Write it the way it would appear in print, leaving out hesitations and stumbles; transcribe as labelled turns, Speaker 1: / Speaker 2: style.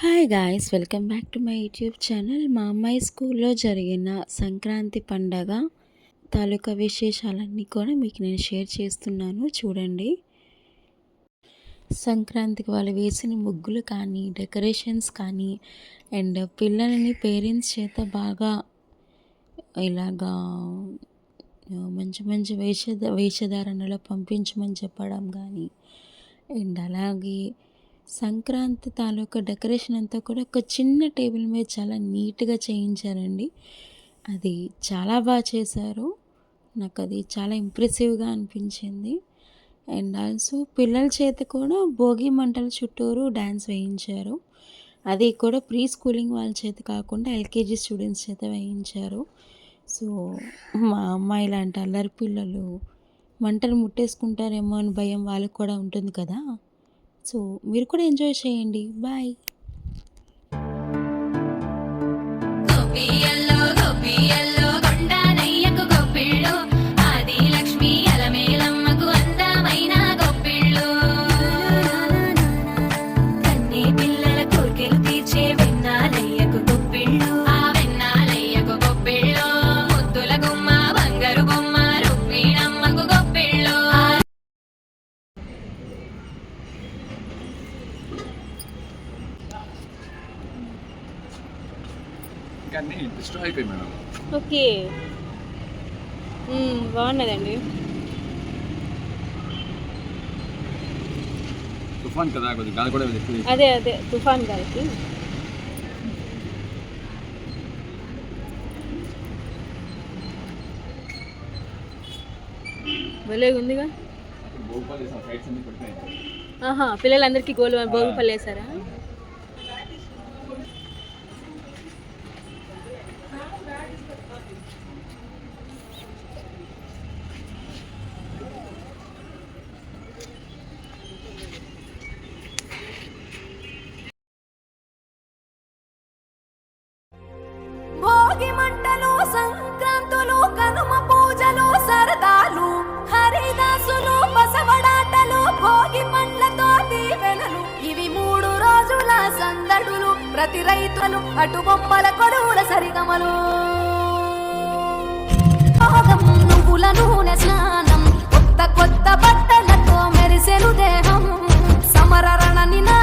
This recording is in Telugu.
Speaker 1: Hi guys, welcome back to my YouTube channel. మా అమ్మాయి స్కూల్లో జరిగిన సంక్రాంతి పండగ తాలూకా విశేషాలన్నీ కూడా మీకు నేను షేర్ చేస్తున్నాను, చూడండి. సంక్రాంతికి వాళ్ళు వేసిన ముగ్గులు కానీ, డెకరేషన్స్ కానీ, అండ్ పిల్లల్ని పేరెంట్స్ చేత బాగా ఇలాగా మంచి మంచి వేషధారణలో పంపించమని చెప్పడం కానీ, అండ్ అలాగే సంక్రాంతి తాలూకా డెకరేషన్ అంతా కూడా ఒక చిన్న టేబుల్ మీద చాలా నీట్గా చేయించారండి. అది చాలా బాగా చేశారు. నాకు అది చాలా ఇంప్రెసివ్గా అనిపించింది. అండ్ ఆల్సో పిల్లల చేత కూడా భోగి మంటల చుట్టూరు డ్యాన్స్ వేయించారు. అది కూడా ప్రీ స్కూలింగ్ వాళ్ళ చేత కాకుండా ఎల్కేజీ స్టూడెంట్స్ చేత వేయించారు. సో మా అమ్మాయి లాంటి అల్లరి పిల్లలు మంటలు ముట్టేసుకుంటారేమో అని భయం వాళ్ళకు కూడా ఉంటుంది కదా. సో మీరు కూడా ఎంజాయ్ చేయండి. బాయ్.
Speaker 2: కానీ డిస్ట్రాయ్ అయిపోయి మేడం.
Speaker 3: ఓకే, బాగున్నదండి.
Speaker 2: తుఫాన్ కదా, కొద్దిగా గాలి కూడా ఎక్కువ.
Speaker 3: అదే అదే తుఫాన్ గాలికి భలే ఉందిగా. పిల్లలందరికీ భోగిపల్లి వేసారా?
Speaker 4: భోగి మంటలు, సంక్రాంతులు, కనుమ పూజలు, సరదాలు, హరిదాసులు, బసవడాటలు, భోగి పండ్లతో దీవెనలు, ఇవి 3 రోజుల సందడులు. ప్రతి రైతులు అటు బొమ్మల కొలువుల సరిగమలు. భోగం, నువ్వుల నూనె స్నానం, కొత్త కొత్త బట్టలతో మెరిసెను దేహం, సమరరణ నినా